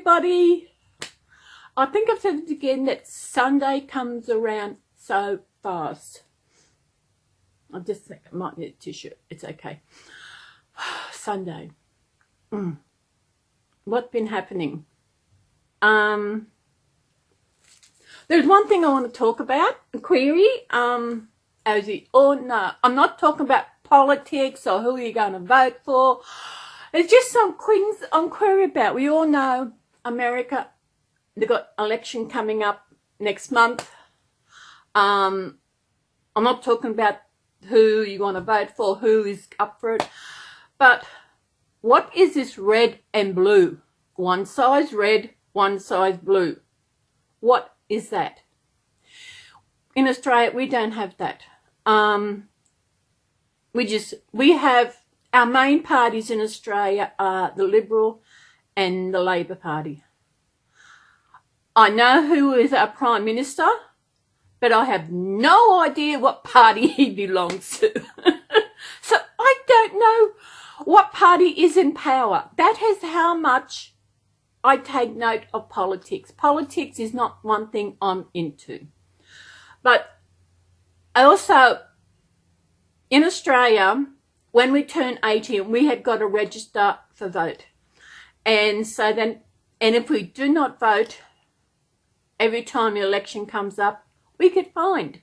everybody. I think I've said it again that Sunday comes around so fast. I just think I might need a tissue. It's okay. Sunday. What's been happening? There's one thing I want to talk about, a query. As you all know, I'm not talking about politics or who you're going to vote for. It's just some things I'm query about. We all know America, they've got election coming up next month. I'm not talking about who you want to vote for, who is up for it. But what is this red and blue? One size red, one size blue. What is that? In Australia, we don't have that. We have our main parties in Australia are the Liberal and the Labor Party. I know who is our Prime Minister, but I have no idea what party he belongs to. So I don't know what party is in power. That is how much I take note of politics. Politics is not one thing I'm into. But I also, in Australia, when we turn 18, we have got to register for vote. And so then, and if we do not vote, every time the election comes up, we get fined.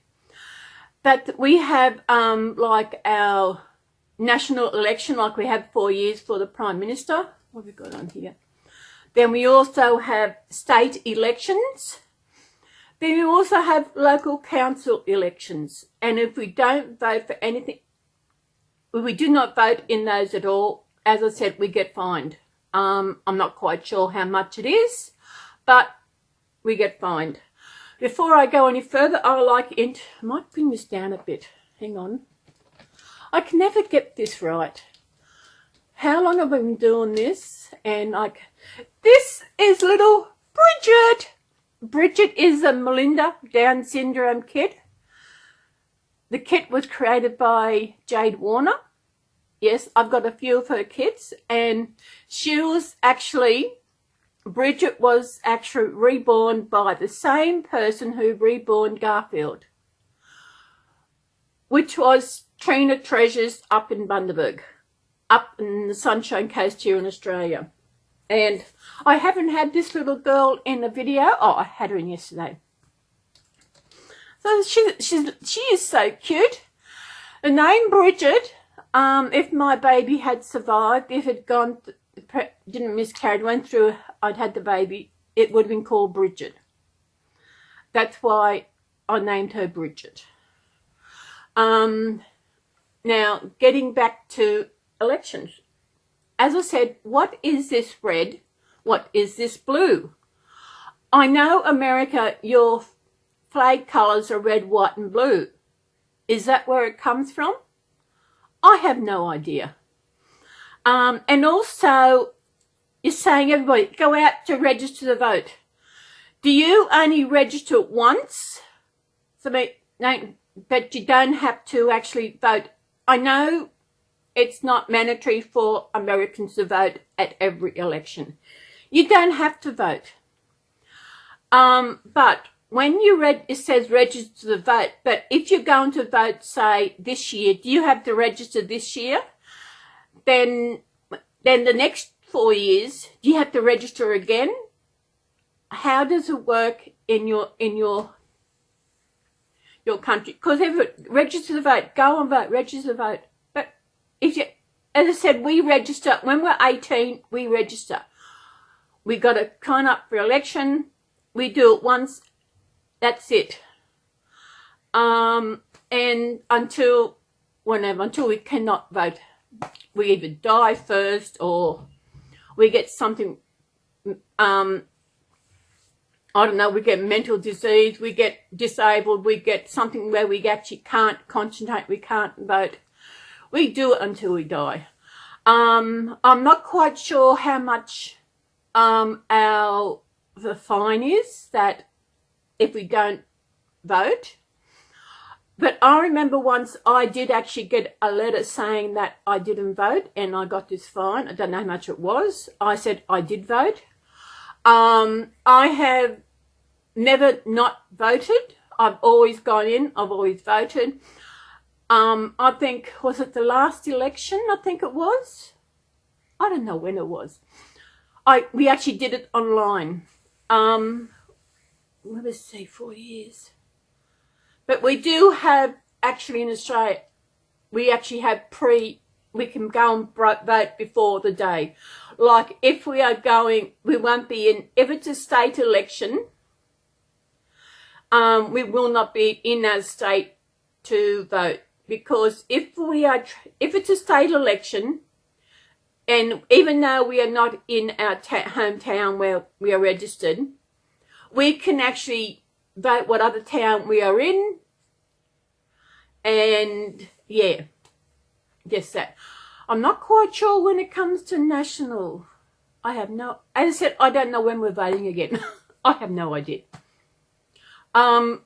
But we have like our national election, like we have 4 years for the Prime Minister. What have we got on here? Then we also have state elections. Then we also have local council elections. And if we don't vote for anything, if we do not vote in those at all, as I said, we get fined. I'm not quite sure how much it is, but we get fined. Before I go any further, I might bring this down a bit. Hang on. I can never get this right. How long have I been doing this? And this is little Bridget. Bridget is a Melinda Down syndrome kid. The kit was created by Jade Warner. Yes, I've got a few of her kits, and Bridget was actually reborn by the same person who reborn Garfield, which was Trina Treasures up in Bundaberg, up in the Sunshine Coast here in Australia. And I haven't had this little girl in the video. Oh, I had her in yesterday. So she is so cute. The name Bridget, if my baby had survived, if it didn't miscarry, went through, I'd had the baby, it would have been called Bridget. That's why I named her Bridget. Now, getting back to elections. As I said, what is this red? What is this blue? I know America, your flag colours are red, white and blue. Is that where it comes from? I have no idea. And also, you're saying everybody, go out to register to vote. Do you only register once? But you don't have to actually vote. I know it's not mandatory for Americans to vote at every election. You don't have to vote. But when it says register to vote, but if you're going to vote, say, this year, do you have to register this year? Then the next 4 years, do you have to register again? How does it work in your country? Because register to vote, go and vote, register to vote. But if you, as I said, we register, when we're 18, we register. We got to sign up for election. We do it once. That's it. And until we cannot vote, we either die first or we get something, I don't know, we get mental disease, we get disabled, we get something where we actually can't concentrate, we can't vote. We do it until we die. I'm not quite sure how much the fine is that if we don't vote. But I remember once I did actually get a letter saying that I didn't vote and I got this fine. I don't know how much it was. I said I did vote. I have never not voted. I've always gone in. I've always voted. I think, was it the last election? I think it was. I don't know when it was. We actually did it online. Let me see, 4 years. But we do have, actually in Australia, we actually have we can go and vote before the day. Like if we are going, we won't be in, if it's a state election, we will not be in that state to vote. Because if it's a state election, and even though we are not in our hometown where we are registered, we can actually vote what other town we are in. And yeah, just that. I'm not quite sure when it comes to national. As I said, I don't know when we're voting again. I have no idea. I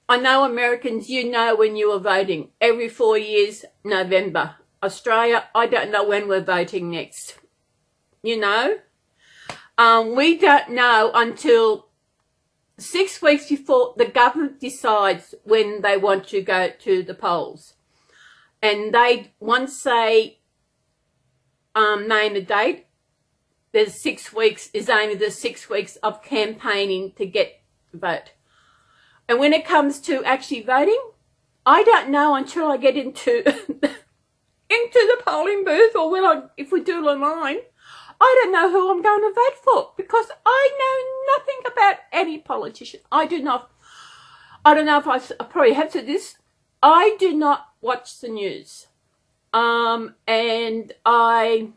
know Americans, you know when you are voting. Every 4 years, November. Australia, I don't know when we're voting next. You know? We don't know until 6 weeks before the government decides when they want to go to the polls. And once they name a date, there's 6 weeks, is only the 6 weeks of campaigning to get the vote. And when it comes to actually voting, I don't know until I get into the polling booth, or if we do it online, I don't know who I'm going to vote for, because I know nothing about any politician. I don't know if I probably have said this. I do not watch the news. And I'm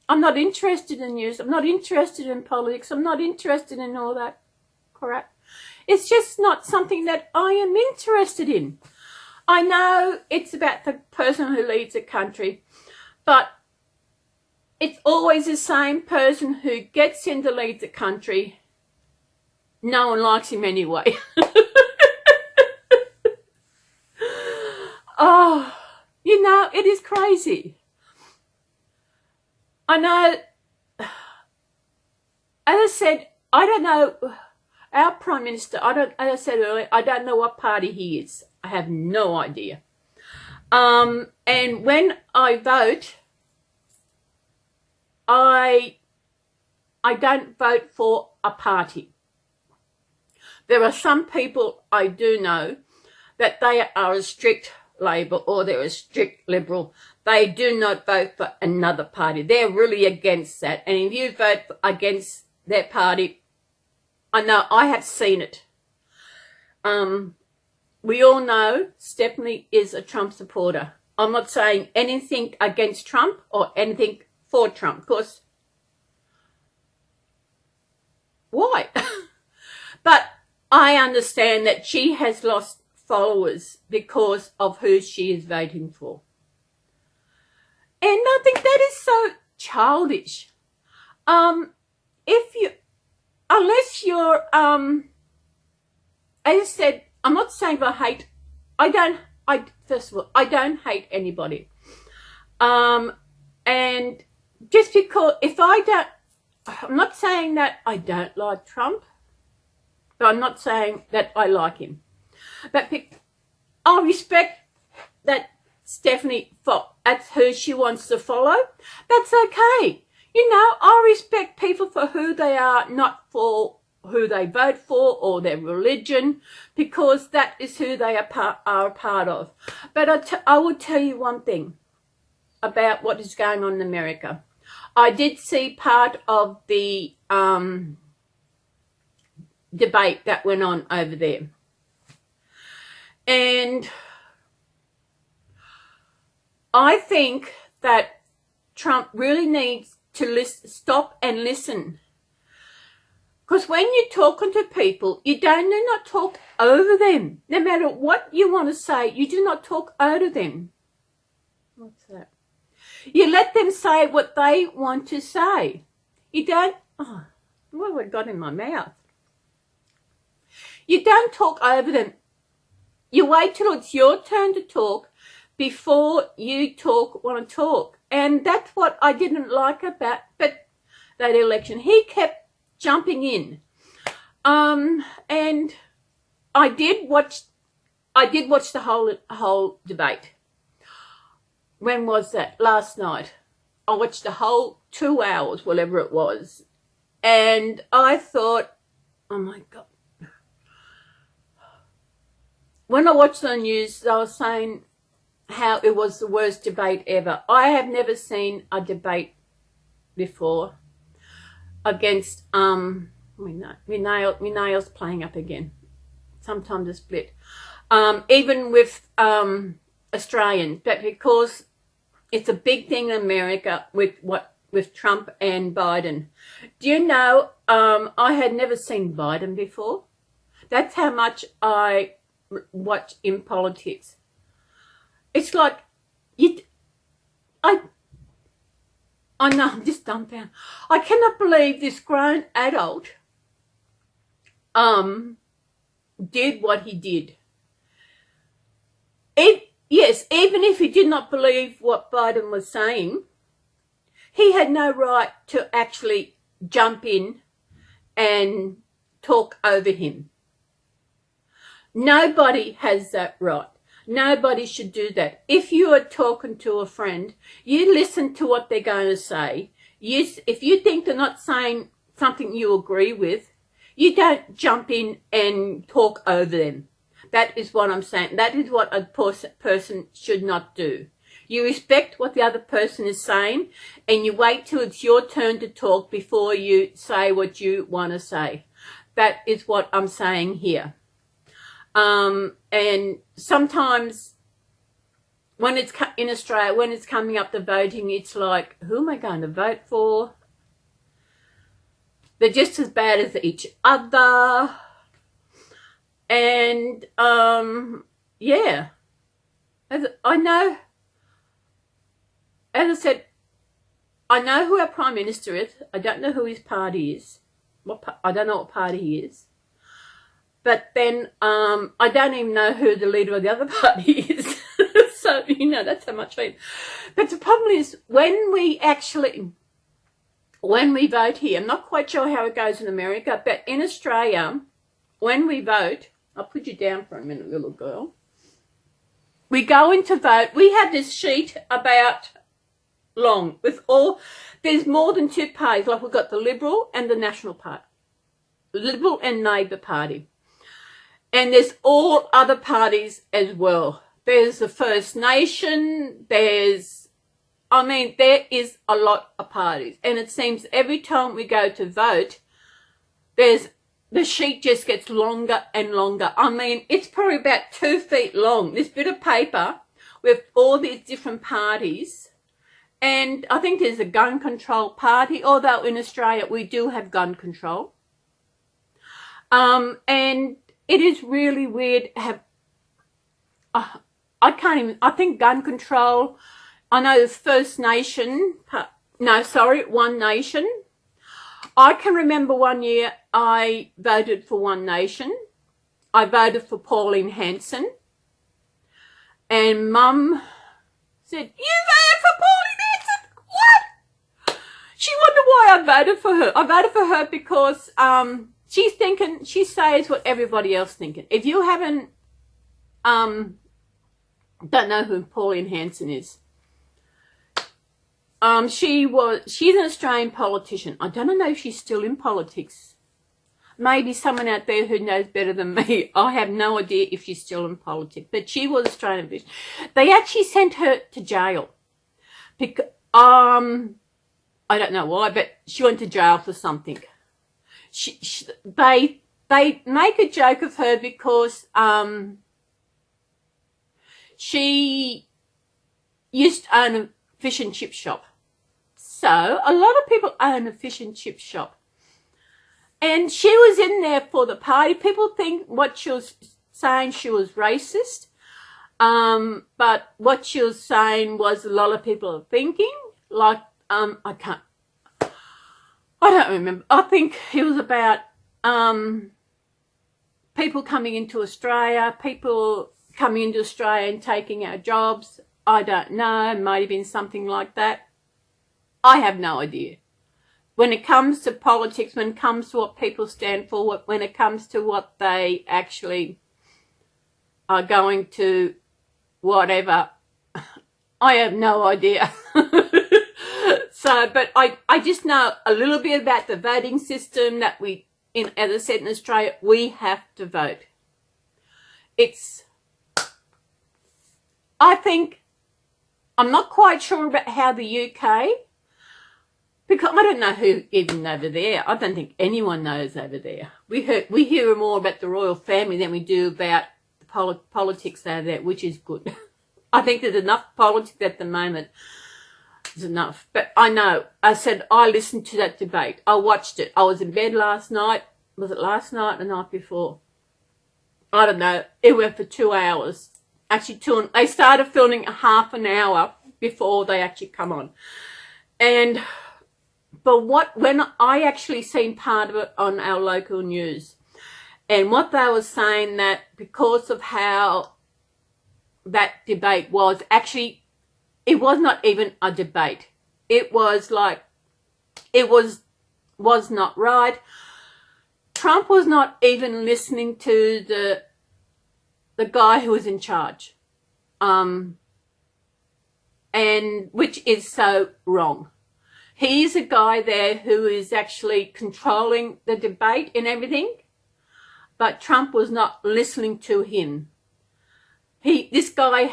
not interested in news. I'm not interested in politics. I'm not interested in all that crap. It's just not something that I am interested in. I know it's about the person who leads a country, but it's always the same person who gets in to lead the country. No one likes him anyway. Oh, you know, it is crazy. I know, as I said, I don't know. Our Prime Minister, as I said earlier, I don't know what party he is. I have no idea. And when I vote, I don't vote for a party. There are some people I do know that they are a strict Labor or they're a strict Liberal. They do not vote for another party. They're really against that. And if you vote against their party, I know, I have seen it. We all know Stephanie is a Trump supporter. I'm not saying anything against Trump or anything for Trump, because why? But I understand that she has lost followers because of who she is voting for. And I think that is so childish. Unless you're, as I said, I'm not saying first of all, I don't hate anybody. And just because, I'm not saying that I don't like Trump, but I'm not saying that I like him. But I respect that Stephanie, that's who she wants to follow. That's okay. You know, I respect people for who they are, not for who they vote for or their religion, because that is who they are a part of. But I will tell you one thing about what is going on in America. I did see part of the debate that went on over there. And I think that Trump really needs to stop and listen. Because when you're talking to people, you do not talk over them. No matter what you want to say, you do not talk over them. What's that? You let them say what they want to say. You don't, what have I got in my mouth? You don't talk over them. You wait till it's your turn to talk before you want to talk. And that's what I didn't like about, but that election. He kept jumping in. And I did watch the whole debate. When was that? Last night. I watched the whole 2 hours, whatever it was. And I thought, oh my God. When I watched the news, they were saying how it was the worst debate ever. I have never seen a debate before against, my nail's playing up again. Sometimes a split. Even with Australians, but because it's a big thing in America with Trump and Biden. Do you know, I had never seen Biden before. That's how much I watch in politics. It's like, I know, I'm just dumbfounded. I cannot believe this grown adult did what he did. Yes, even if he did not believe what Biden was saying, he had no right to actually jump in and talk over him. Nobody has that right. Nobody should do that. If you are talking to a friend, you listen to what they're going to say. If you think they're not saying something you agree with, you don't jump in and talk over them. That is what I'm saying. That is what a person should not do. You respect what the other person is saying, and you wait till it's your turn to talk before you say what you want to say. That is what I'm saying here. And sometimes when it's in Australia, when it's coming up to voting, it's like, who am I going to vote for? They're just as bad as each other. And, yeah, I know, as I said, I know who our Prime Minister is. I don't know who his party is. I don't know what party he is. But then, I don't even know who the leader of the other party is. So, you know, that's how much I mean. But the problem is, when we vote here, I'm not quite sure how it goes in America, but in Australia, when we vote, I'll put you down for a minute, little girl. We go in to vote. We have this sheet about long with there's more than two parties. Like we've got the Liberal and the National Party. Liberal and Labor Party. And there's all other parties as well. There's the First Nation. There is a lot of parties. And it seems every time we go to vote, the sheet just gets longer and longer. I mean, it's probably about 2 feet long, this bit of paper with all these different parties. And I think there's a gun control party, although in Australia we do have gun control. And it is really weird I think gun control, I know there's First Nation, One Nation. I can remember one year I voted for One Nation. I voted for Pauline Hanson. And Mum said, "You voted for Pauline Hanson? What?" She wondered why I voted for her. I voted for her because she says what everybody else thinking. If you haven't, don't know who Pauline Hanson is. She's an Australian politician. I don't know if she's still in politics. Maybe someone out there who knows better than me. I have no idea if she's still in politics. But she was Australian. They actually sent her to jail. Because, I don't know why, but she went to jail for something. They make a joke of her because she used to own a fish and chip shop. So a lot of people own a fish and chip shop. And she was in there for the party. People think what she was saying, she was racist. But what she was saying was a lot of people are thinking. Like, I don't remember. I think it was about people coming into Australia, and taking our jobs. I don't know. It might have been something like that. I have no idea. when it comes to politics, when it comes to what people stand for, when it comes to what they actually are going to whatever, I have no idea. So, but I just know a little bit about the voting system that as I said, in Australia, we have to vote. I think, I'm not quite sure about how the UK, because I don't know who even over there. I don't think anyone knows over there. We hear more about the royal family than we do about the politics over there, which is good. I think there's enough politics at the moment. There's enough. But I know, I said I listened to that debate. I watched it. I was in bed last night. Was it last night or the night before? I don't know. It went for 2 hours. Actually, they started filming a half an hour before they actually come on. But when I actually seen part of it on our local news, and what they were saying, that because of how that debate was, actually, it was not even a debate. It was like, it was not right. Trump was not even listening to the guy who was in charge, and which is so wrong. He's a guy there who is actually controlling the debate and everything, but Trump was not listening to him. This guy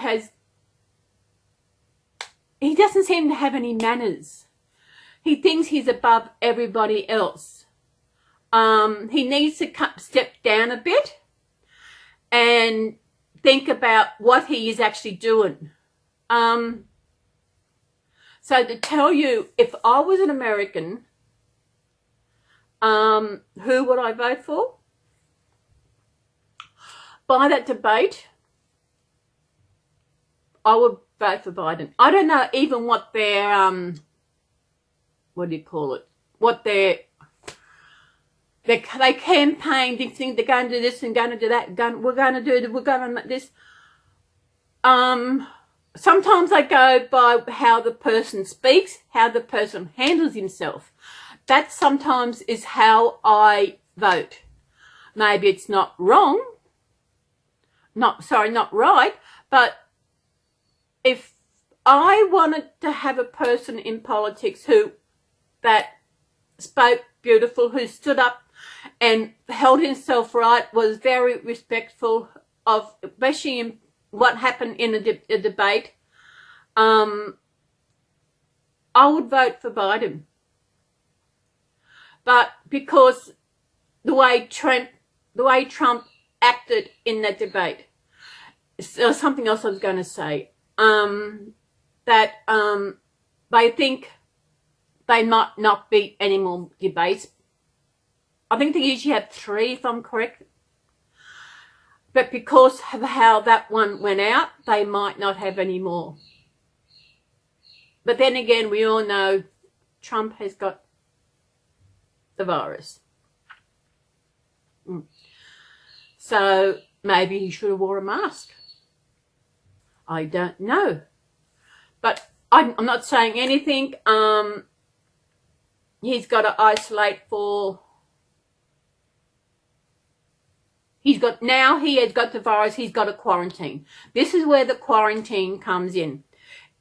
he doesn't seem to have any manners. He thinks he's above everybody else. He needs to step down a bit and think about what he is actually doing. So to tell you, if I was an American, who would I vote for? By that debate, I would vote for Biden. I don't know even what their, what do you call it? What they campaign, they think they're going to do this and going to do that, we're going to do this. Sometimes I go by how the person speaks, how the person handles himself. That sometimes is how I vote. Maybe it's not wrong, not right, but if I wanted to have a person in politics that spoke beautiful, who stood up and held himself right, was very respectful of, especially in what happened in a debate, I would vote for Biden. But because the way Trump acted in that debate, there was something else I was going to say, that they think they might not be any more debates. I think they usually have 3, if I'm correct. But because of how that one went out, they might not have any more. But then again, we all know Trump has got the virus. So maybe he should have wore a mask. I don't know. But I'm not saying anything. He's got to isolate for... he has got the virus, he's got to quarantine. This is where the quarantine comes in.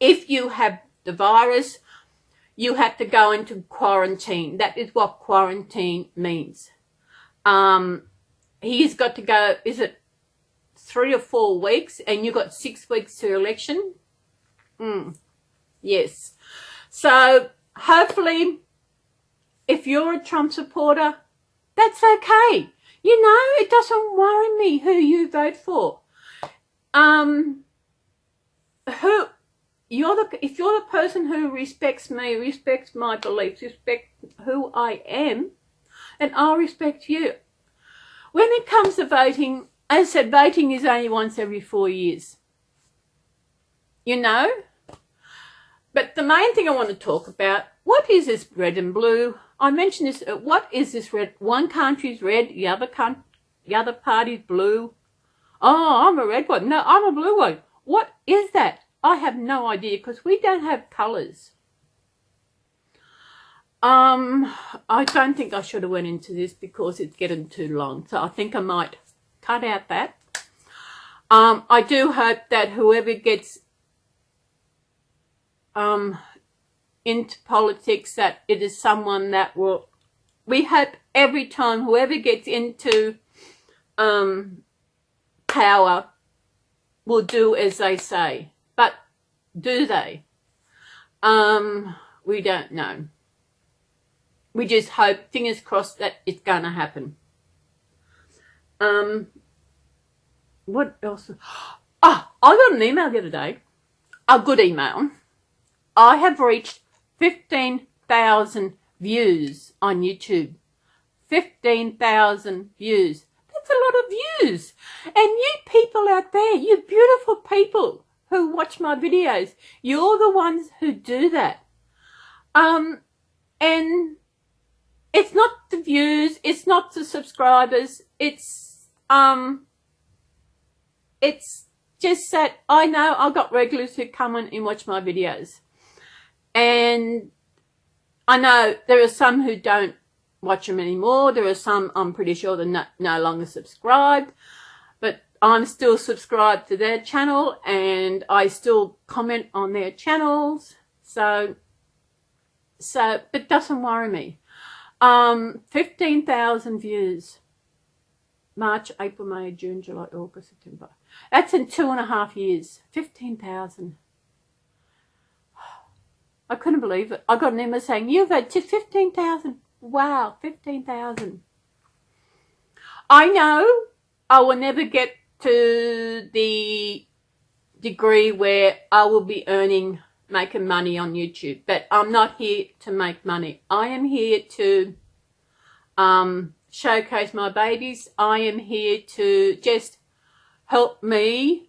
If you have the virus, you have to go into quarantine. That is what quarantine means. He's got to go, is it 3 or 4 weeks, and you've got 6 weeks to election? Yes. So hopefully, if you're a Trump supporter, that's okay. You know, it doesn't worry me who you vote for. If you're the person who respects me, respects my beliefs, respects who I am, then I'll respect you. When it comes to voting, as I said, voting is only once every 4 years. You know? But the main thing I want to talk about, what is this red and blue? I mentioned this, what is this red? One country's red, the other party's blue. Oh, I'm a red one. No, I'm a blue one. What is that? I have no idea, because we don't have colours. I don't think I should have went into this because it's getting too long. So I think I might cut out that. I do hope that whoever gets into politics, that it is someone that will, we hope every time whoever gets into power will do as they say. But do they? We don't know. We just hope, fingers crossed, that it's going to happen. What else? Oh, I got an email the other day. A good email. I have reached 15,000 views on YouTube. 15,000 views. That's a lot of views. And you people out there, you beautiful people who watch my videos, you're the ones who do that. And it's not the views, it's not the subscribers, it's just that I know I've got regulars who come in and watch my videos. And I know there are some who don't watch them anymore. There are some, I'm pretty sure, they're no longer subscribed. But I'm still subscribed to their channel and I still comment on their channels. So it doesn't worry me. 15,000 views. March, April, May, June, July, August, September. That's in 2.5 years. 15,000. I couldn't believe it. I got an email saying, you've had 15,000. Wow, 15,000. I know I will never get to the degree where I will be making money on YouTube. But I'm not here to make money. I am here to showcase my babies. I am here to just help me,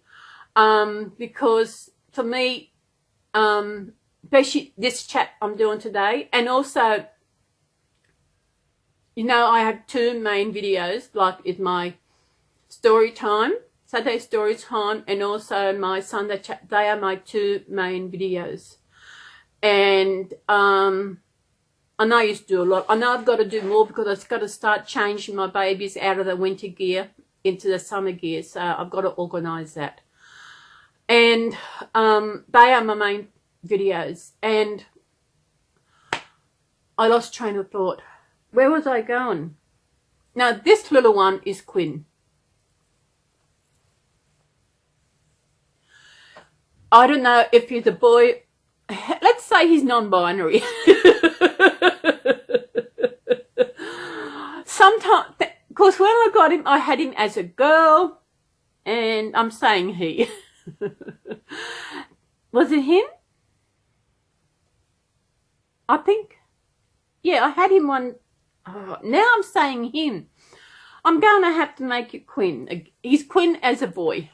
because for me, especially this chat I'm doing today, and also, you know, I have 2 main videos, like it's my story time, Saturday story time, and also my Sunday chat. They are my 2 main videos. And I know I used to do a lot. I know I've got to do more because I've got to start changing my babies out of the winter gear into the summer gear. So I've got to organise that. And they are my main videos. And I lost train of thought. Where was I going? Now, this little one is Quinn. I don't know if he's a boy. Let's say he's non-binary. Sometimes, because when I got him, I had him as a girl, and I'm saying he. Was it him? I think. Yeah, I had him one. Oh, now I'm saying him. I'm going to have to make it Quinn. He's Quinn as a boy.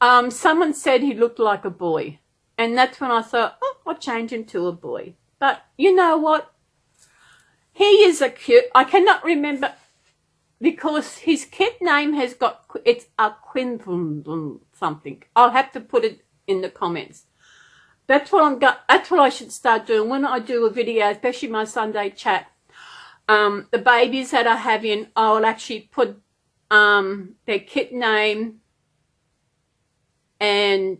Someone said he looked like a boy. And that's when I thought, oh, I'll change him to a boy. But you know what? He is a cute. I cannot remember because his kid name has got, it's a Quinn something. I'll have to put it in the comments. That's what that's what I should start doing when I do a video, especially my Sunday chat. The babies that I have in, I will actually put their kid name and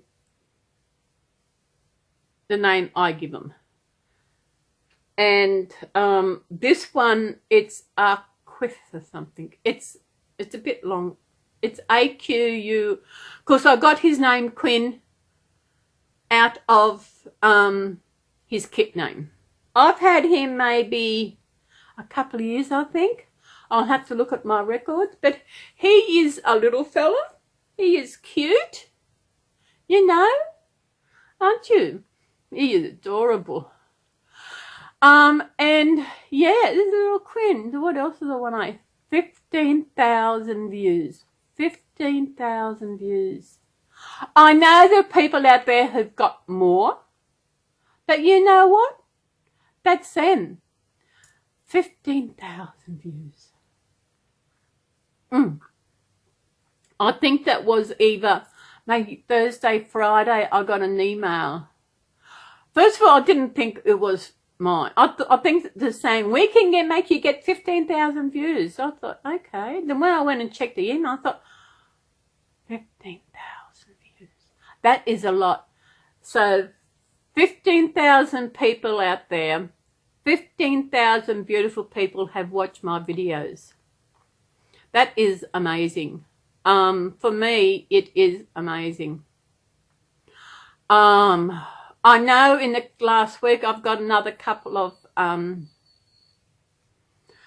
the name I give them. And this one, it's a Quiff or something. It's a bit long. It's AQU, because I got his name Quinn out of his kit name. I've had him maybe a couple of years, I think. I'll have to look at my records. But he is a little fella. He is cute. You know, aren't you? He is adorable. And yeah, this is a little Quinn. What else is the one I? 15,000 views. 15,000 views. I know there are people out there who've got more, but you know what? That's them. 15,000 views. I think that was either maybe Thursday, Friday, I got an email. First of all, I didn't think it was mine. I think they're saying we can make you get 15,000 views. I thought, okay. Then when I went and checked the email, I thought, 15,000 views. That is a lot. So 15,000 people out there, 15,000 beautiful people have watched my videos. That is amazing. For me, it is amazing. I know in the last week I've got another couple of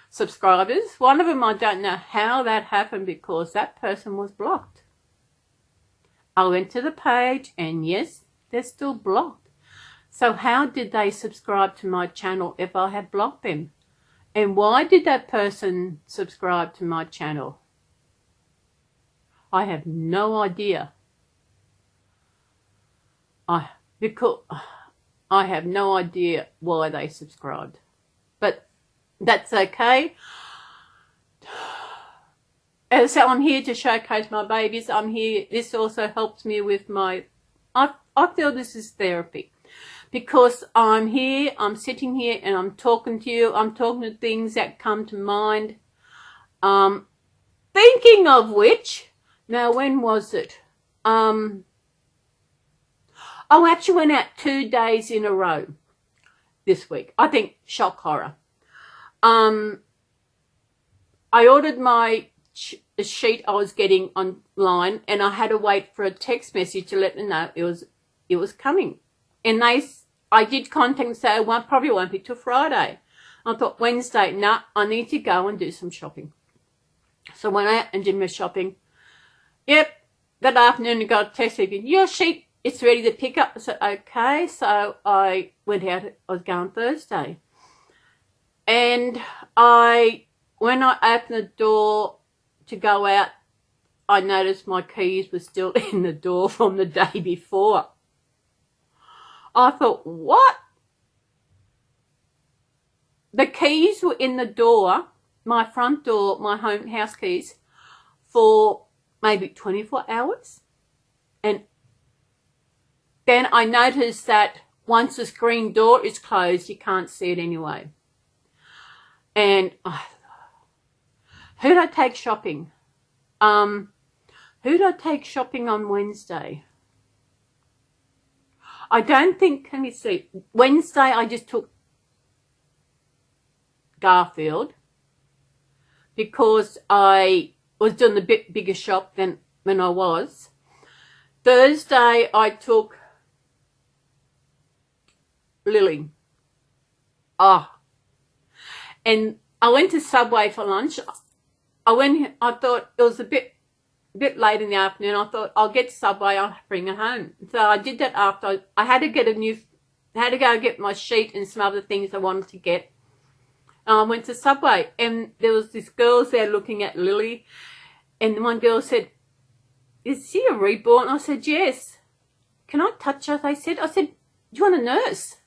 subscribers. One of them, I don't know how that happened because that person was blocked. I went to the page and yes, they're still blocked. So how did they subscribe to my channel if I had blocked them? And why did that person subscribe to my channel? I have no idea. Because I have no idea why they subscribed. But that's okay. So I'm here to showcase my babies. I'm here. This also helps me with my... I feel this is therapy. Because I'm here, I'm sitting here and I'm talking to you. I'm talking to things that come to mind. Thinking of which... Now, when was it? I actually went out 2 days in a row this week. I think shock horror. I ordered my sheet I was getting online, and I had to wait for a text message to let them know it was coming. And I did contact and say it probably won't be till Friday. I thought Wednesday, I need to go and do some shopping. So I went out and did my shopping. Yep, that afternoon I got a text saying, your sheet, it's ready to pick up. I said, okay. So I went out, I was going Thursday. And when I opened the door to go out, I noticed my keys were still in the door from the day before. I thought, what? The keys were in the door, my front door, my house keys, for maybe 24 hours. And then I noticed that once the screen door is closed, you can't see it anyway. And who did I take shopping? Who did I take shopping on Wednesday? I don't think, can you see? Wednesday I just took Garfield because I was doing the bit bigger shop than when I was. Thursday I took Lily. And I went to Subway for lunch. I thought it was a bit late in the afternoon. I thought I'll get Subway, I'll bring it home. So I did that after I had to go get my sheet and some other things I wanted to get. I went to Subway and there was this girls there looking at Lily, and one girl said, is she a reborn? I said, yes. Can I touch her? I said, do you want a nurse?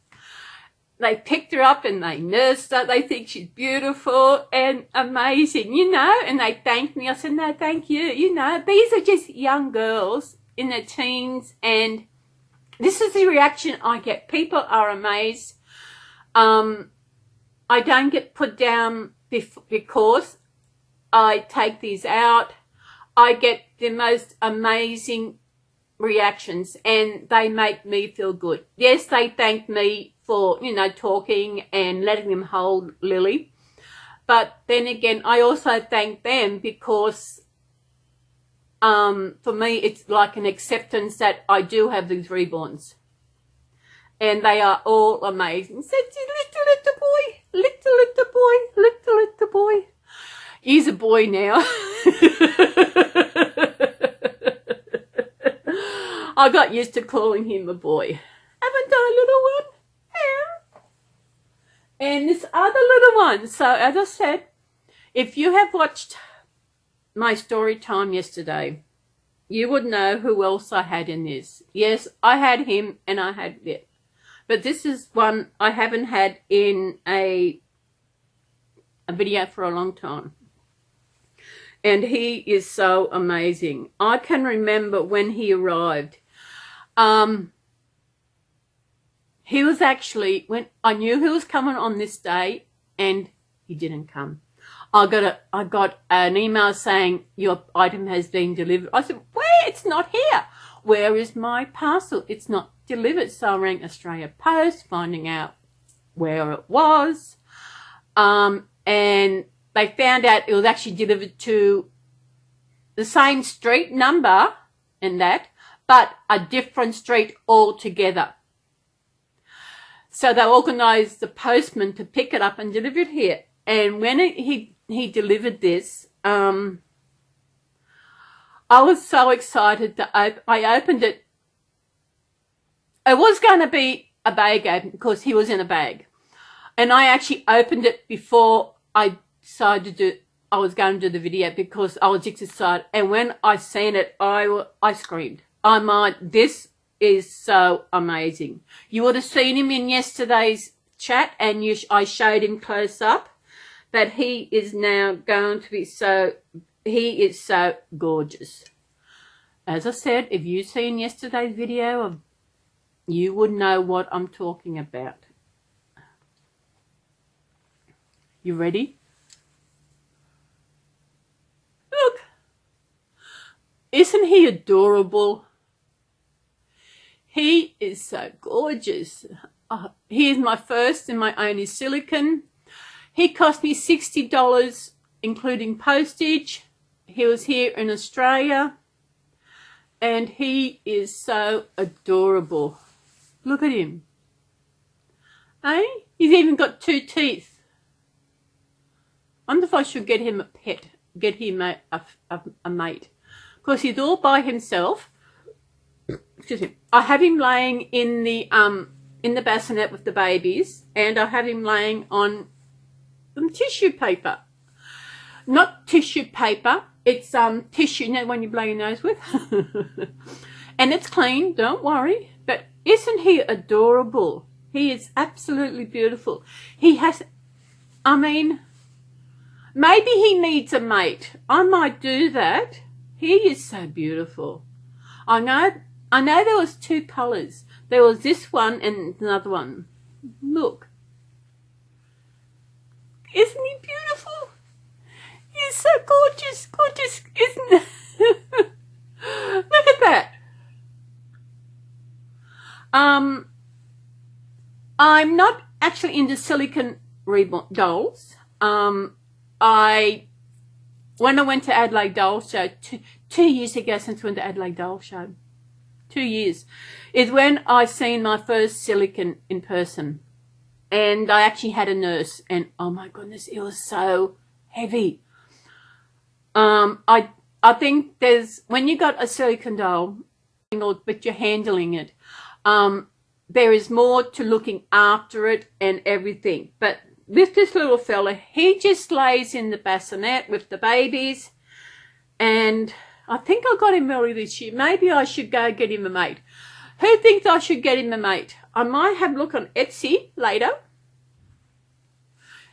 They picked her up and they nursed her. They think she's beautiful and amazing, and they thanked me. I said, no, thank you. These are just young girls in their teens, and this is the reaction I get. People are amazed. I don't get put down because I take these out. I get the most amazing reactions and they make me feel good. Yes, they thank me for, talking and letting them hold Lily. But then again, I also thank them because for me, it's like an acceptance that I do have these reborns. And they are all amazing. Such a little boy, little boy. He's a boy now. I got used to calling him a boy. Haven't I, little one? Yeah. And this other little one. So as I said, if you have watched my story time yesterday, you would know who else I had in this. Yes, I had him and I had it. But this is one I haven't had in a video for a long time. And he is so amazing. I can remember when he arrived. He was actually, when I knew he was coming on this day, and he didn't come. I got an email saying your item has been delivered. I said, where? It's not here. Where is my parcel? It's not delivered. So I rang Australia Post, finding out where it was. And they found out it was actually delivered to the same street number and that, but a different street altogether. So they organised the postman to pick it up and deliver it here. And when he delivered this, I was so excited that I opened it. It was going to be a bag open because he was in a bag. And I actually opened it before I decided I was going to do the video because I was excited. And when I seen it, I screamed. I'm like, this is so amazing. You would have seen him in yesterday's chat, and I showed him close up that he is now going to be he is so gorgeous. As I said, if you've seen yesterday's video, you would know what I'm talking about. You ready? Look. Isn't he adorable? He is so gorgeous. He is my first and my only silicone. He cost me $60, including postage. He was here in Australia. And he is so adorable. Look at him. Eh? He's even got 2 teeth. I wonder if I should get him a pet. Get him a mate. Because he's all by himself. Excuse me. I have him laying in the bassinet with the babies, and I have him laying on some tissue paper. Not tissue paper, it's tissue, you know, when you blow your nose with. And it's clean, don't worry. But isn't he adorable? He is absolutely beautiful. He has, I mean, maybe he needs a mate. I might do that. He is so beautiful. I know there was 2 colours. There was this one and another one. Look. Isn't he beautiful? He's so gorgeous. Gorgeous, isn't it? Look at that. I'm not actually into silicone Reborn dolls. When I went to Adelaide Doll Show 2 years ago, since I went to Adelaide Doll Show, 2 years, is when I seen my first silicone in person. And I actually had a nurse, and oh my goodness, it was so heavy. I think when you got a silicone doll, but you're handling it, there is more to looking after it and everything. But with this little fella, he just lays in the bassinet with the babies, and I think I got him early this year. Maybe I should go get him a mate. Who thinks I should get him a mate? I might have a look on Etsy later,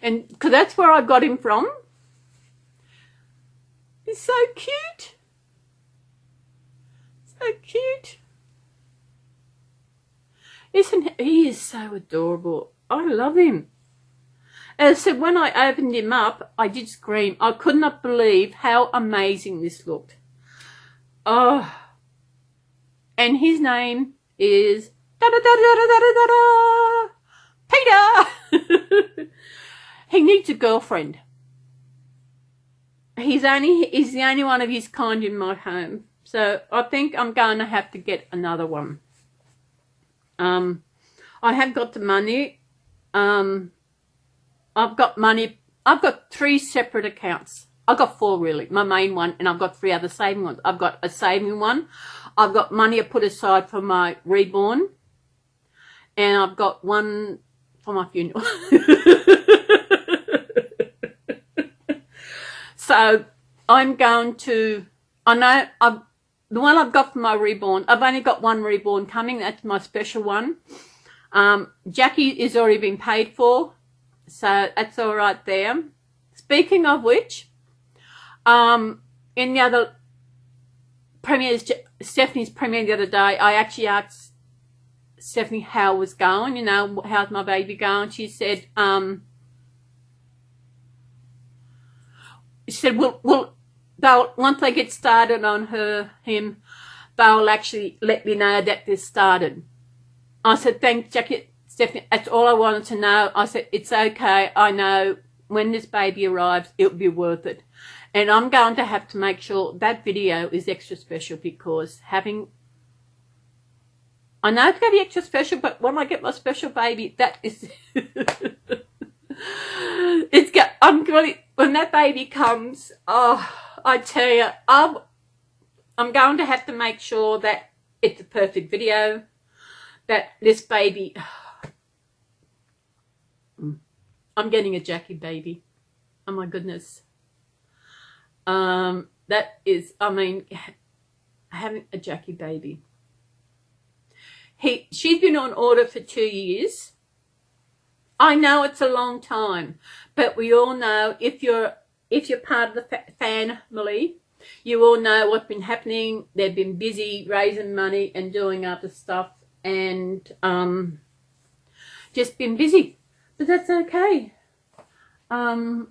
and because that's where I got him from. He's so cute. So cute. He is so adorable. I love him. As I said, when I opened him up, I did scream. I could not believe how amazing this looked. Oh. And his name is Peter. He needs a girlfriend. He's the only one of his kind in my home. So I think I'm going to have to get another one. I have got the money. I've got money. I've got 3 separate accounts. I've got 4 really. My main one, and I've got 3 other saving ones. I've got a saving one. I've got money I put aside for my Reborn. And I've got one for my funeral. So I'm going to, the one I've got for my Reborn, I've only got 1 Reborn coming. That's my special one. Jackie is already been paid for, so that's all right there. Speaking of which, in the other Stephanie's premiere the other day, I actually asked Stephanie how it was going, you know, how's my baby going. She said, well, they'll, once they get started on him, they'll actually let me know that they've started. I said, thanks, Jackie, Stephanie, that's all I wanted to know. I said, it's okay, I know when this baby arrives, it'll be worth it. And I'm going to have to make sure that video is extra special, because having, I know it's going to be extra special, but when I get my special baby, that is, I'm really, when that baby comes, oh, I tell you, I'm going to have to make sure that it's a perfect video, that this baby, I'm getting a Jackie baby. Oh my goodness. That is, I mean, having a Jackie baby. She's been on order for 2 years. I know it's a long time, but we all know if you're part of the family, you all know what's been happening. They've been busy raising money and doing other stuff, and just been busy. But that's okay. And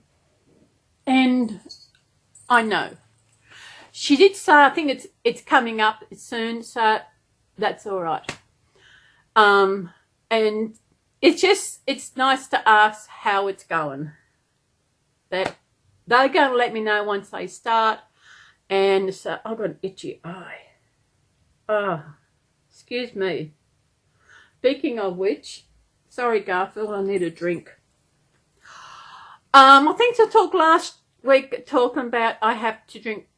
I know she did say, I think it's coming up soon, so that's all right. And it's nice to ask how it's going. That they're going to let me know once they start. And so I've got an itchy eye. Oh, excuse me. Speaking of which, sorry Garfield, I need a drink. I think I talked last week talking about I have to drink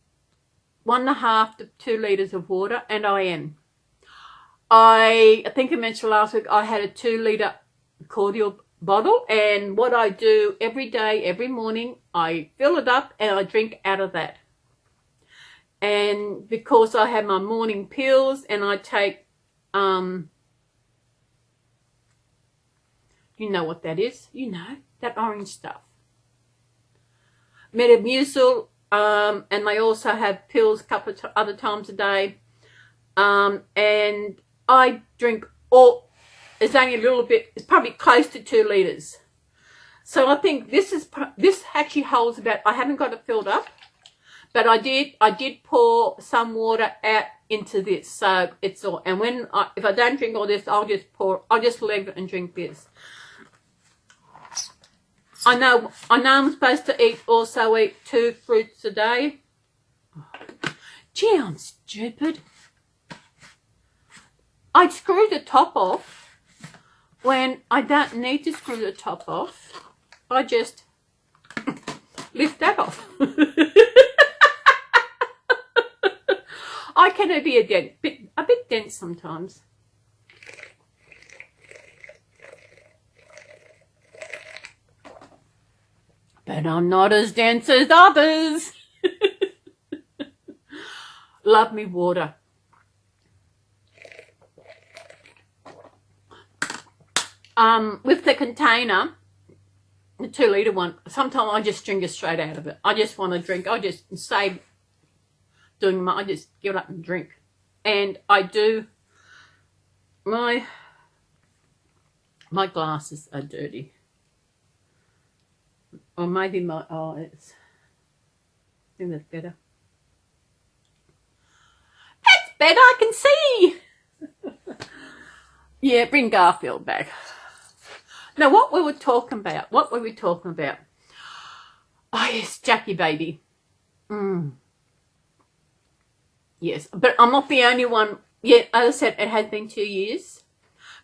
1.5 to 2 litres of water, and I am. I think I mentioned last week I had a 2-litre cordial bottle, and what I do every day, every morning, I fill it up and I drink out of that. And because I have my morning pills and I take, you know what that is, you know, that orange stuff. Metamucil, and I also have pills a couple of other times a day. And I drink it's only a little bit, it's probably close to 2 litres. So I think this actually holds about, I haven't got it filled up, but I did pour some water out into this. So it's all, and if I don't drink all this, I'll just leave it and drink this. I know I'm supposed to also eat 2 fruits a day. Gee, I'm stupid. I screw the top off when I don't need to screw the top off. I just lift that off. I can be a bit dense sometimes. But I'm not as dense as others. Love me water. With the container, the 2-litre one, sometimes I just drink it straight out of it. I just want to drink. I just save doing I just get up and drink. And I do, my glasses are dirty. Or maybe my eyes. I think that's better. That's better, I can see. Yeah, bring Garfield back. Now, what were we talking about? Oh, yes, Jackie baby. Yes, but I'm not the only one. Yeah, as I said, it has been 2 years.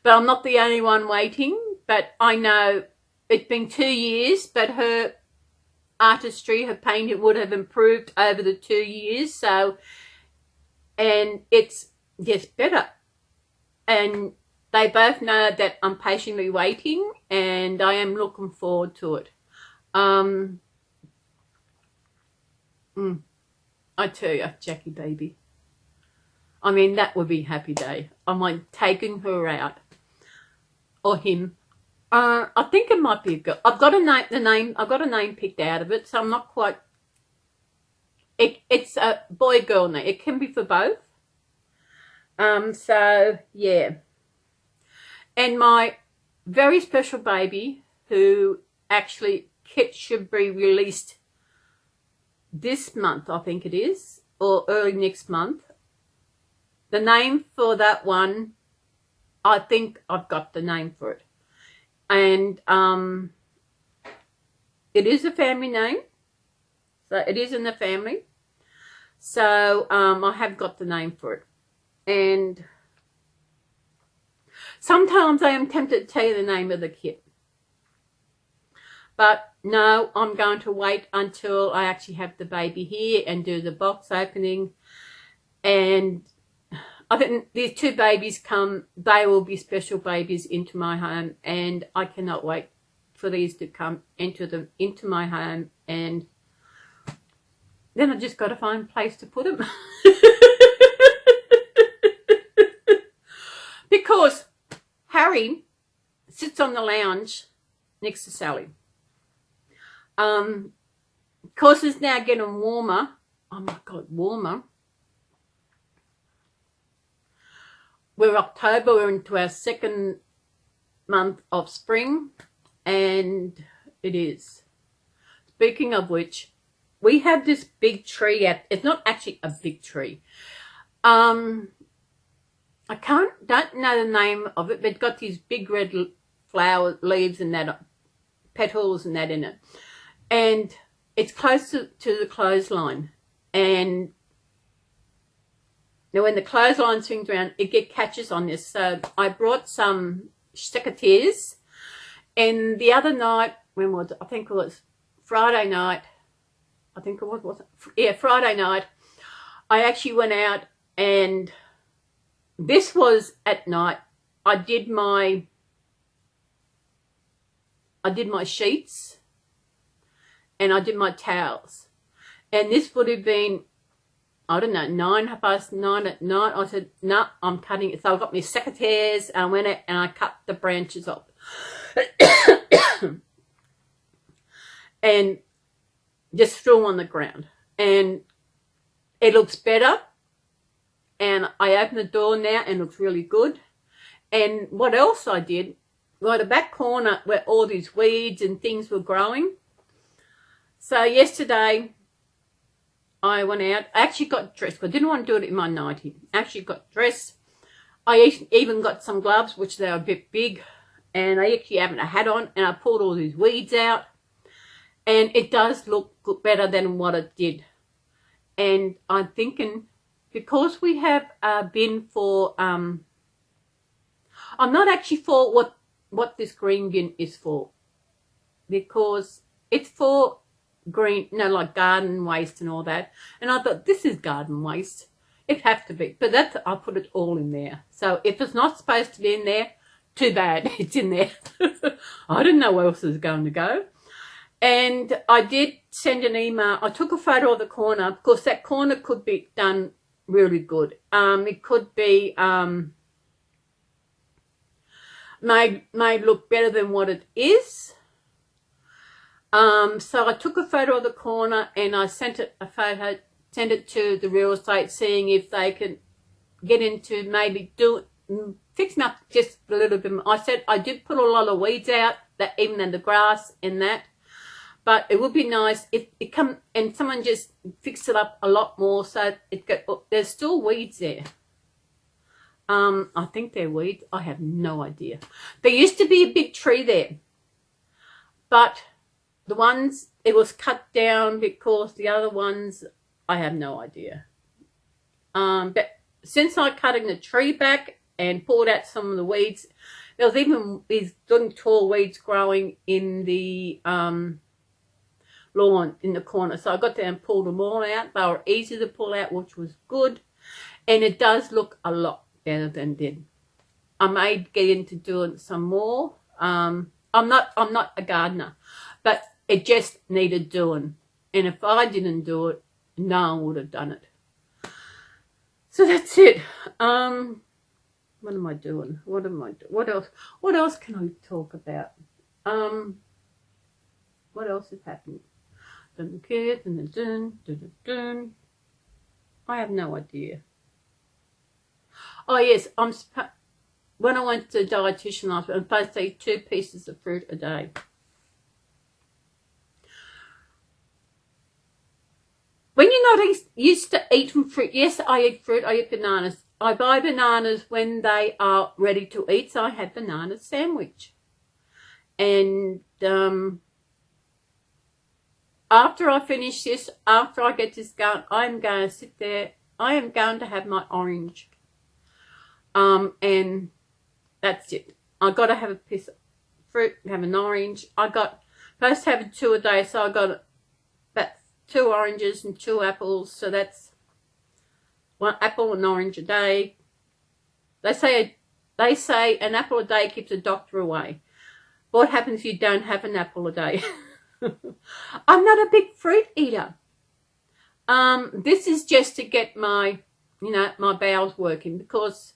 But I'm not the only one waiting. But I know it's been 2 years, but her artistry, her painting would have improved over the 2 years. So, and it's just better. And they both know that I'm patiently waiting, and I am looking forward to it. I tell you, Jackie baby. I mean, that would be a happy day. I'm like taking her out, or him. I think it might be a girl. I've got a name picked out of it, so I'm not quite. It's a boy-girl name. It can be for both. So yeah. And my very special baby, who actually kit should be released this month, I think it is, or early next month. The name for that one, I think I've got the name for it. And it is a family name. So it is in the family. So I have got the name for it. And sometimes I am tempted to tell you the name of the kit. But no, I'm going to wait until I actually have the baby here and do the box opening. And I think these two babies they will be special babies into my home. And I cannot wait for these to come into my home. And then I just got to find a place to put them. Because Harry sits on the lounge next to Sally. Of course, it's now getting warmer. Oh my God, warmer. We're October, we're into our second month of spring, and it is. Speaking of which, we have this big tree it's not actually a big tree. I don't know the name of it, but it's got these big red flower leaves and that, petals and that in it. And it's close to the clothesline. And now when the clothesline swings around, it catches on this. So I brought some secateurs. And the other night, when was it? I think it was Friday night. I think it was yeah, Friday night. I actually went out, and this was at night. I did my sheets, and I did my towels. And this would have been, I don't know, 9:30 at night. I said, no, I'm cutting it. So I got my secateurs, and I went out and I cut the branches off. And just threw them on the ground. And it looks better. And I opened the door now and it looks really good. And what else I did, right, the back corner where all these weeds and things were growing. So yesterday I went out. I actually got dressed. I didn't want to do it in my nightie. I actually got dressed. I even got some gloves, which they were a bit big. And I actually haven't a hat on. And I pulled all these weeds out. And it does look better than what it did. And I'm thinking, because we have a bin for, I'm not actually for what this green bin is for. Because it's for green, like garden waste and all that. And I thought, this is garden waste. It has to be. But I put it all in there. So if it's not supposed to be in there, too bad. It's in there. I didn't know where else it was going to go. And I did send an email. I took a photo of the corner. Of course, that corner could be done really good. It could be made look better than what it is. So I took a photo of the corner and I sent it to the real estate, seeing if they can get into maybe fix them up just a little bit. I said I did put a lot of weeds out, that even in the grass and that. But it would be nice if it and someone just fixed it up a lot more, so there's still weeds there. I think they're weeds. I have no idea. There used to be a big tree there, but the ones, it was cut down because the other ones, I have no idea. But since I cutting the tree back and pulled out some of the weeds, there was even these little tall weeds growing in the lawn in the corner. So I got there and pulled them all out. They were easy to pull out, which was good. And it does look a lot better than it did. I may get into doing some more. I'm not a gardener, but it just needed doing. And if I didn't do it, no one would have done it. So that's it. What am I doing? What else? What else can I talk about? What else is happening? I have no idea. Oh yes, when I went to the dietitian last week, I'm supposed to eat 2 pieces of fruit a day. When you're not used to eating fruit, yes, I eat fruit, I eat bananas. I buy bananas when they are ready to eat, so I had banana sandwich. And after I finish this, after I get this going, I'm going to sit there. I am going to have my orange. And that's it. I got to have a piece of fruit, have an orange. I got supposed to have 2 a day, so I got about 2 oranges and 2 apples. So that's 1 apple and orange a day. They say an apple a day keeps a doctor away. What happens if you don't have an apple a day? I'm not a big fruit eater. This is just to get my, my bowels working, because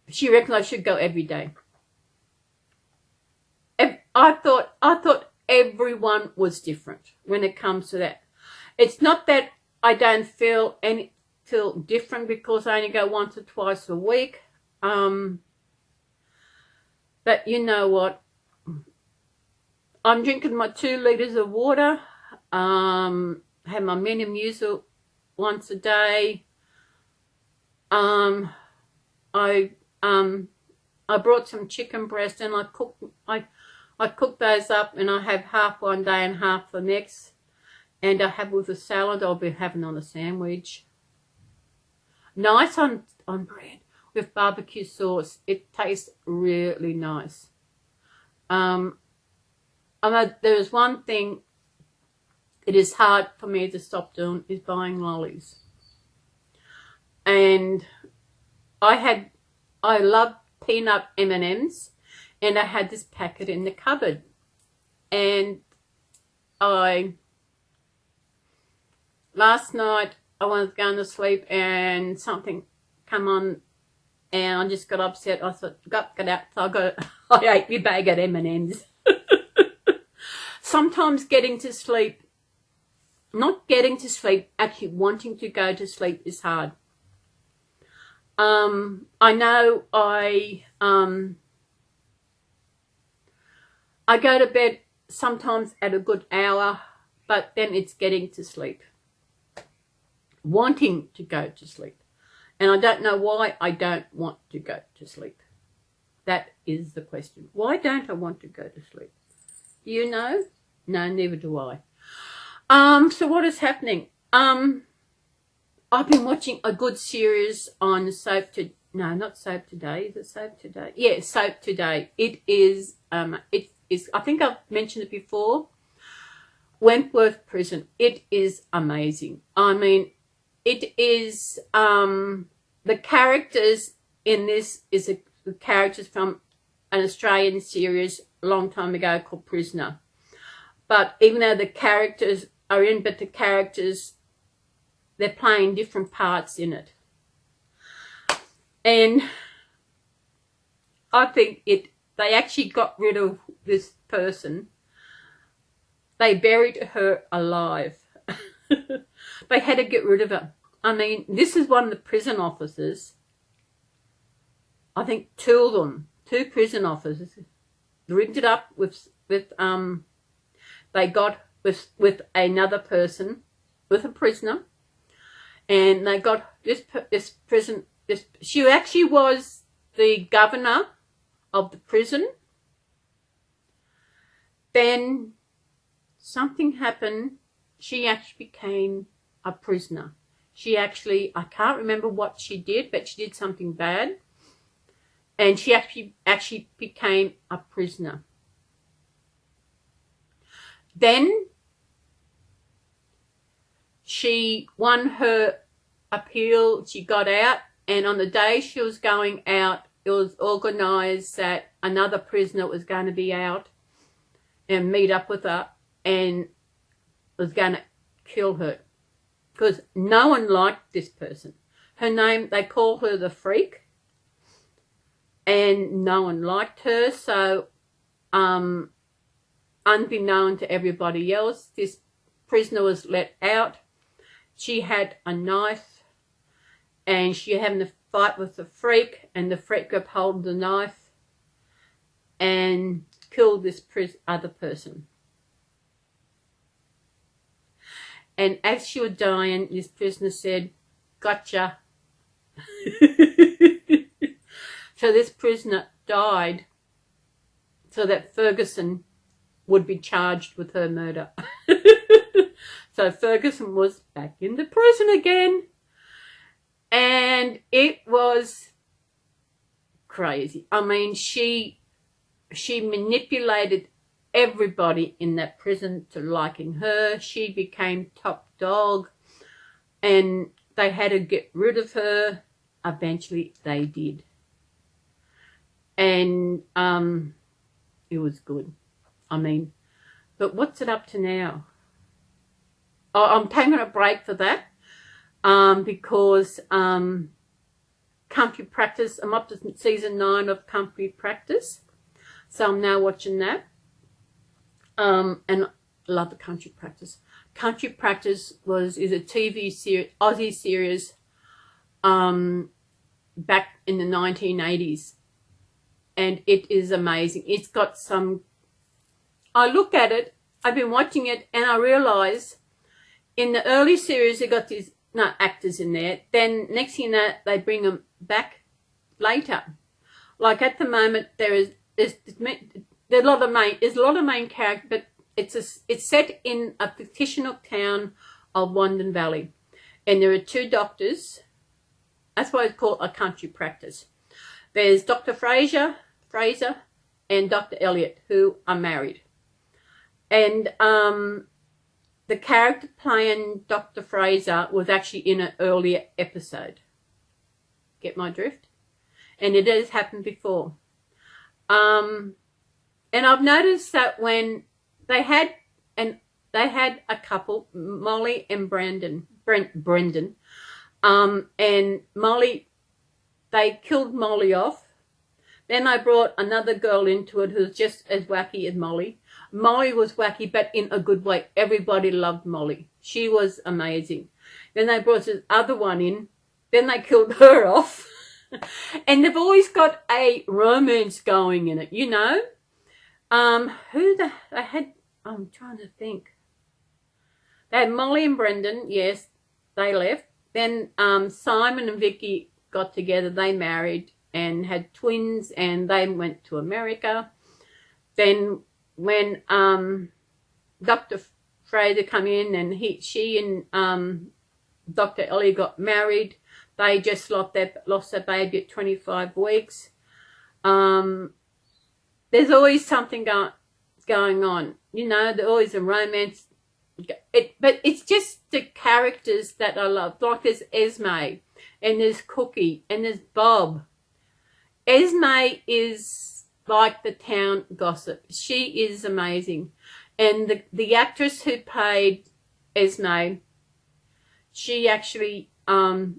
she reckons I should go every day. I thought everyone was different when it comes to that. It's not that I don't feel different because I only go once or twice a week. But you know what? I'm drinking my 2 litres of water. Have my Metamucil once a day. I brought some chicken breast and I cook those up, and I have half one day and half the next. And I have with a salad. I'll be having on a sandwich. Nice on bread with barbecue sauce. It tastes really nice. There is one thing it is hard for me to stop doing, is buying lollies. And I love peanut M&Ms, and I had this packet in the cupboard, and last night I was going to sleep and something come on, and I just got upset. I thought, get out. So I ate my bag of M&Ms. Sometimes not getting to sleep, actually wanting to go to sleep is hard. I know I go to bed sometimes at a good hour, but then it's getting to sleep. Wanting to go to sleep. And I don't know why I don't want to go to sleep. That is the question. Why don't I want to go to sleep? Do you know? No, neither do I. So what is happening? I've been watching a good series on Soap Today. No, not Soap Today. Is it Soap Today? Yeah, Soap Today. It is, I think I've mentioned it before. Wentworth Prison. It is amazing. I mean, it is, the characters in this is the characters from an Australian series a long time ago called Prisoner. But even though the characters are in, but the characters, they're playing different parts in it. And I think they actually got rid of this person. They buried her alive. They had to get rid of her. I mean, this is one of the prison officers. I think 2 of them, 2 prison officers, rigged it up they got with another person, with a prisoner, and they got this prison. She actually was the governor of the prison. Then something happened. She actually became a prisoner. I can't remember what she did, but she did something bad, and she actually became a prisoner. Then she won her appeal. She got out, and on the day she was going out, it was organised that another prisoner was going to be out and meet up with her and was going to kill her, because no one liked this person. Her name, they call her the Freak, and no one liked her. So unbeknown to everybody else, this prisoner was let out. She had a knife, and she having to fight with the freak, and the freak grabbed hold of the knife and killed this other person. And as she was dying, this prisoner said, "Gotcha." So this prisoner died so that Ferguson would be charged with her murder. So Ferguson was back in the prison again. And it was crazy. I mean, she manipulated everybody in that prison to liking her. She became top dog, and they had to get rid of her. Eventually they did. And it was good. I mean, but what's it up to now? Oh, I'm taking a break for that. Because Country Practice, I'm up to season 9 of Country Practice, so I'm now watching that. And I love the Country Practice. Country Practice is a TV series, Aussie series, back in the 1980s, and it is amazing. It's got some. I look at it. I've been watching it, and I realise in the early series they got these actors in there. Then next thing you know, they bring them back later. Like at the moment, there's a lot of main characters, but it's set in a fictional town of Wandon Valley, and there are 2 doctors. That's why it's called a Country Practice. There's Dr. Fraser, and Dr. Elliot, who are married, and the character playing Dr. Fraser was actually in an earlier episode. Get my drift? And it has happened before. And I've noticed that when they had a couple, Molly and Brendan, and Molly, they killed Molly off. Then I brought another girl into it who's just as wacky as Molly. Molly was wacky, but in a good way. Everybody loved Molly. She was amazing. Then they brought this other one in. Then they killed her off. And they've always got a romance going in it, you know. I'm trying to think. They had Molly and Brendan. Yes, they left. Then Simon and Vicky got together. They married and had twins, and they went to America. Then when Dr. Fraser come in, and she and Dr. Ellie got married, they just lost their baby at 25 weeks. There's always something going on, you know. There's always a romance. But it's just the characters that I love. Like there's Esme, and there's Cookie, and there's Bob. Esme is like the town gossip. She is amazing. And the actress who played Esme, she actually ended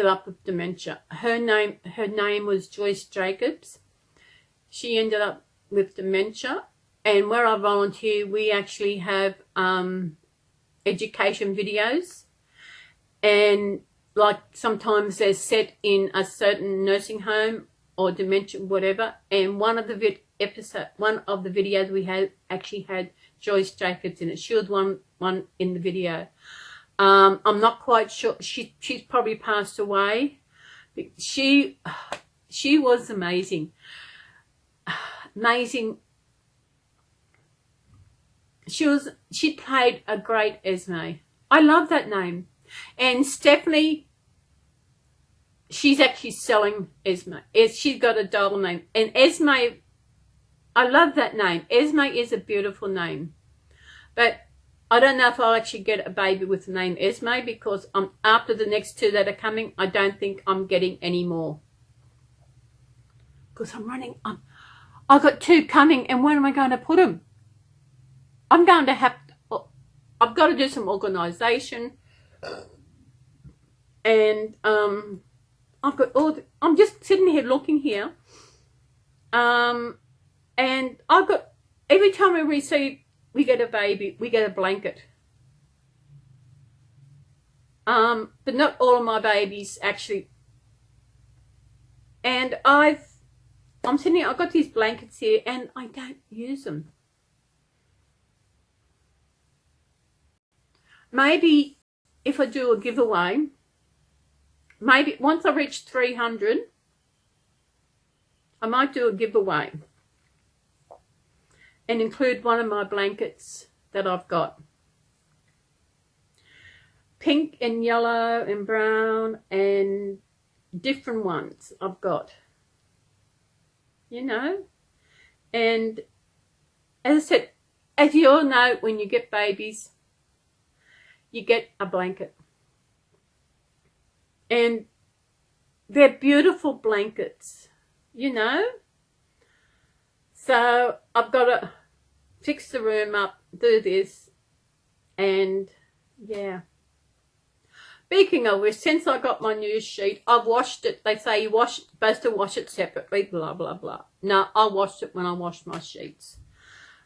up with dementia. Her name was Joyce Jacobs. She ended up with dementia. And where I volunteer, we actually have education videos, and like sometimes they're set in a certain nursing home or dementia, whatever. And one of the videos we had actually had Joyce Jacobs in it. She was one in the video. I'm not quite sure. She's probably passed away. She was amazing. Amazing. She played a great Esme. I love that name. And Stephanie, she's actually selling Esme. She's got a doll name. And Esme, I love that name. Esme is a beautiful name. But I don't know if I'll actually get a baby with the name Esme, because after the next 2 that are coming, I don't think I'm getting any more. Because I've got 2 coming, and where am I going to put them? I've got to do some organisation, and I've got I'm just sitting here looking here, and I've got, every time we get a baby, we get a blanket. But not all of my babies actually. And I'm sitting here, I've got these blankets here and I don't use them. Maybe if I do a giveaway, maybe once I reach 300, I might do a giveaway and include one of my blankets that I've got. Pink and yellow and brown and different ones I've got, you know. And as I said, as you all know, when you get babies, you get a blanket. And they're beautiful blankets, you know. So I've got to fix the room up, do this, and yeah. Speaking of which, since I got my new sheet, I've washed it. They say you're supposed to wash it separately, blah, blah, blah. No, I washed it when I washed my sheets.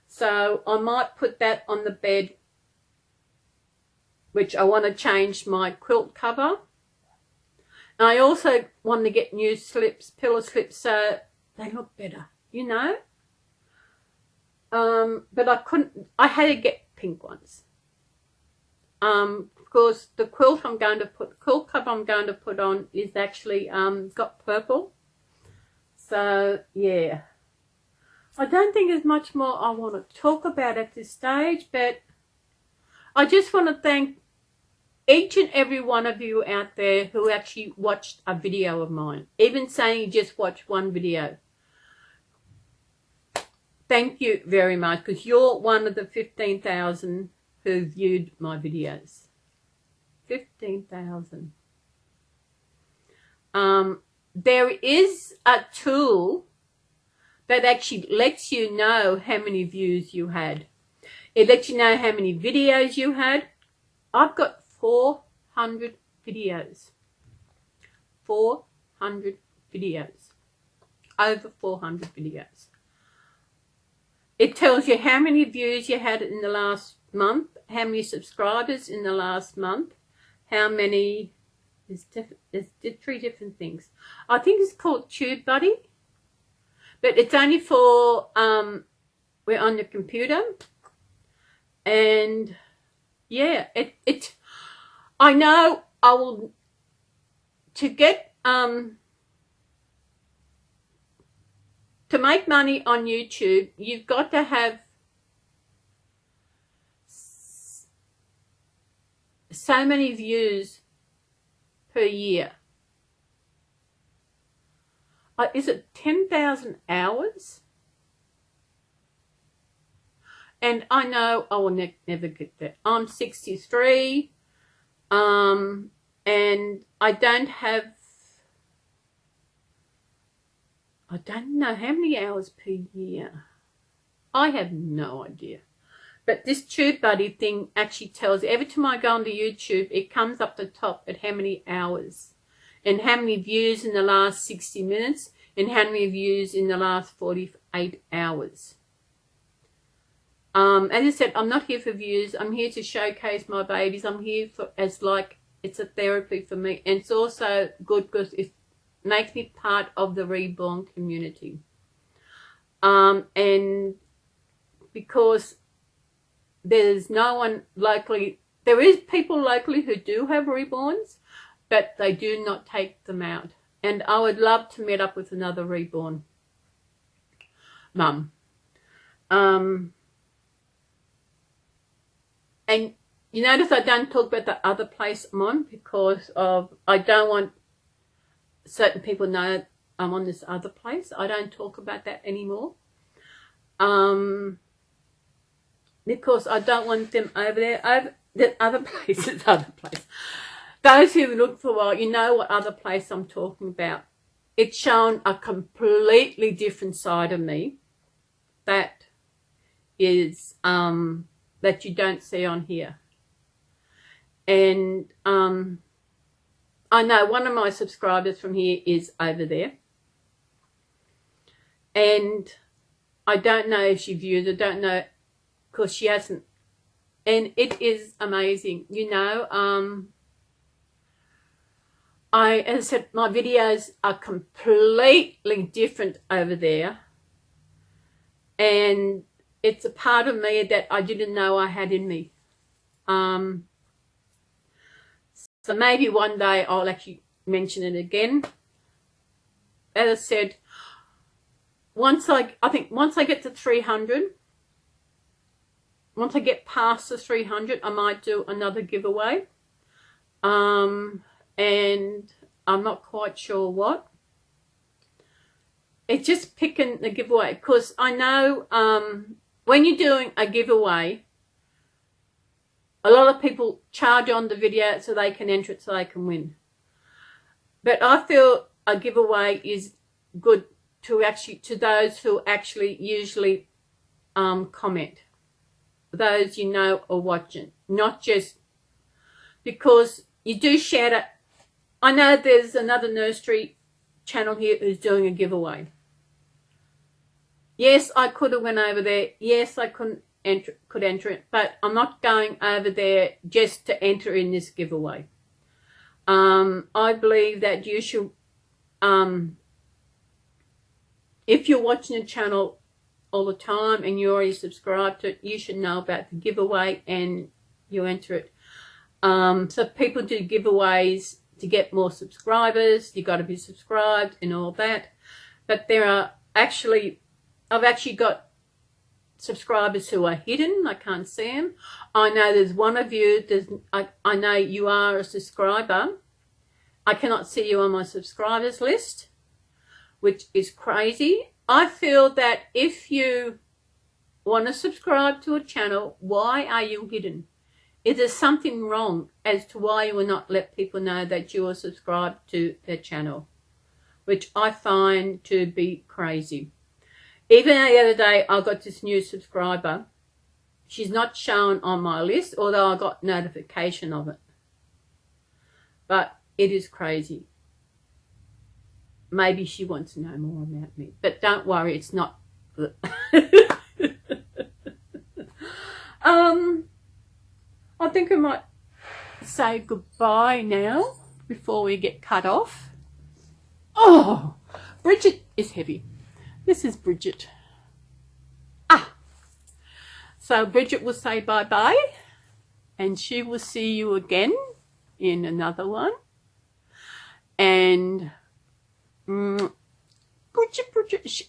So I might put that on the bed, which I want to change my quilt cover. And I also want to get new slips, pillow slips, so they look better, you know. But I had to get pink ones. Of course, the quilt cover I'm going to put on is actually got purple. So yeah, I don't think there's much more I want to talk about at this stage, but I just want to thank each and every one of you out there who actually watched a video of mine, even saying you just watched one video. Thank you very much, because you're one of the 15,000 who viewed my videos. 15,000. There is a tool that actually lets you know how many views you had. It lets you know how many videos you had. I've got 400 videos. 400 videos. Over 400 videos. It tells you how many views you had in the last month, how many subscribers in the last month, how many, there's 3 different things. I think it's called TubeBuddy, but it's only for, we're on your computer, and yeah, I know I will, to get, to make money on YouTube, you've got to have so many views per year. Is it 10,000 hours? And I know I will never get that. I'm 63, and I don't know how many hours per year. I have no idea. But this TubeBuddy thing actually tells, every time I go onto YouTube, it comes up the top at how many hours and how many views in the last 60 minutes and how many views in the last 48 hours. As I said, I'm not here for views. I'm here to showcase my babies. I'm here as like, it's a therapy for me. And it's also good because it makes me part of the Reborn community. And because there's no one locally, there is people locally who do have Reborns, but they do not take them out. And I would love to meet up with another Reborn mum. And you notice I don't talk about the other place I'm on because I don't want certain people know I'm on this other place. I don't talk about that anymore. Because I don't want them over there. The other place is other place. Those who look for a while, you know what other place I'm talking about. It's shown a completely different side of me that is that you don't see on here. And I know one of my subscribers from here is over there. And I don't know if she views, I don't know, because she hasn't. And it is amazing, you know. as I said, my videos are completely different over there. And it's a part of me that I didn't know I had in me. So maybe one day I'll actually mention it again. As I said, I think once I get to 300, once I get past the 300, I might do another giveaway. And I'm not quite sure what. It's just picking the giveaway, because I know when you're doing a giveaway, a lot of people charge on the video so they can enter it, so they can win. But I feel a giveaway is good to those who actually usually comment, those you know are watching, not just because you do share it. I know there's another nursery channel here who's doing a giveaway. Yes, I could have went over there. Yes, I could enter it, but I'm not going over there just to enter in this giveaway. I believe that you should, if you're watching the channel all the time and you already subscribed to it, you should know about the giveaway and you enter it. So people do giveaways to get more subscribers. You got to be subscribed and all that. But there are actually, I've actually got subscribers who are hidden. I can't see them. I know there's one of you. I know you are a subscriber. I cannot see you on my subscribers list, which is crazy. I feel that if you want to subscribe to a channel, why are you hidden? Is there something wrong as to why you will not let people know that you are subscribed to their channel? Which I find to be crazy. Even the other day, I got this new subscriber. She's not shown on my list, although I got notification of it. But it is crazy. Maybe she wants to know more about me. But don't worry, it's not. I think I might say goodbye now before we get cut off. Oh, Bridget is heavy. This is Bridget. So Bridget will say bye-bye, and she will see you again in another one. And Bridget,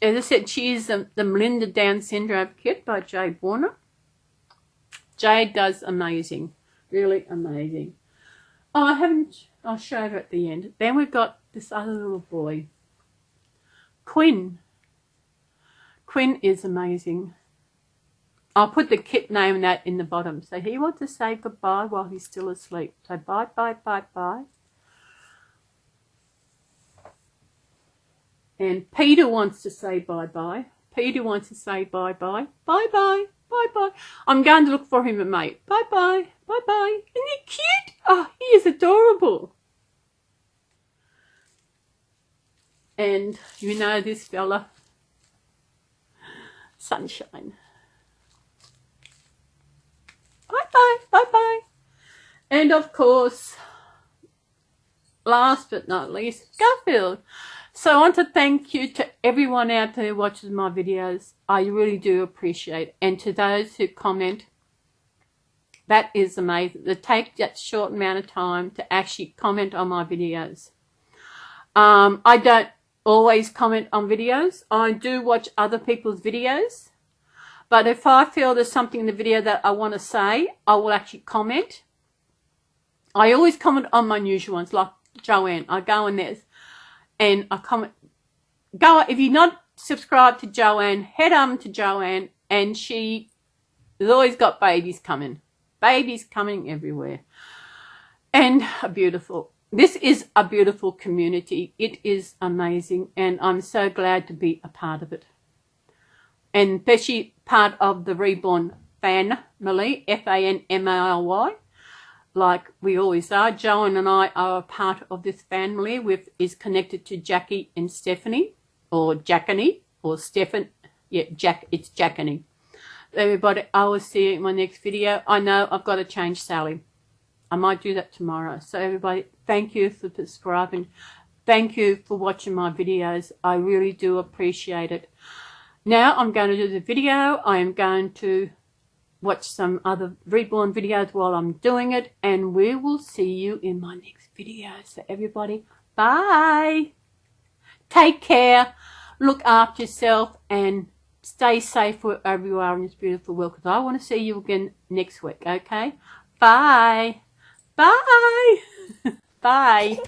as I said, she is the Melinda Down Syndrome Kit by Jade Warner. Jade does amazing, really amazing. Oh, I'll show her at the end. Then we've got this other little boy, Quinn. Quinn is amazing. I'll put the kit name and that in the bottom. So he wants to say goodbye while he's still asleep. So bye, bye, bye, bye. And Peter wants to say bye-bye. Peter wants to say bye-bye. Bye-bye. Bye-bye. I'm going to look for him, mate. Bye-bye. Bye-bye. Isn't he cute? Oh, he is adorable. And you know this fella. Sunshine. Bye-bye. Bye-bye. And of course, last but not least, Garfield. So I want to thank you to everyone out there who watches my videos. I really do appreciate it. And to those who comment, that is amazing. To take that short amount of time to actually comment on my videos. I don't always comment on videos. I do watch other people's videos. But if I feel there's something in the video that I want to say, I will actually comment. I always comment on my usual ones, like Joanne. I go in there and I comment. If you're not subscribed to Joanne, head on to Joanne, and she has always got babies coming. Babies coming everywhere. And this is a beautiful community. It is amazing, and I'm so glad to be a part of it. And especially part of the Reborn family, Family, like we always are. Joanne and I are a part of this family, which is connected to Jackie and Stephanie, or Jackany, or Stephan. Yeah, it's Jackany. Everybody, I will see you in my next video. I know I've got to change Sally. I might do that tomorrow. So everybody, Thank you for subscribing. Thank you for watching my videos. I really do appreciate it. Now I'm going to do the video. I am going to watch some other Reborn videos while I'm doing it, and we will see you in my next video. So everybody, bye. Take care. Look after yourself and stay safe wherever you are in this beautiful world, because I want to see you again next week, okay? Bye. Bye. Bye.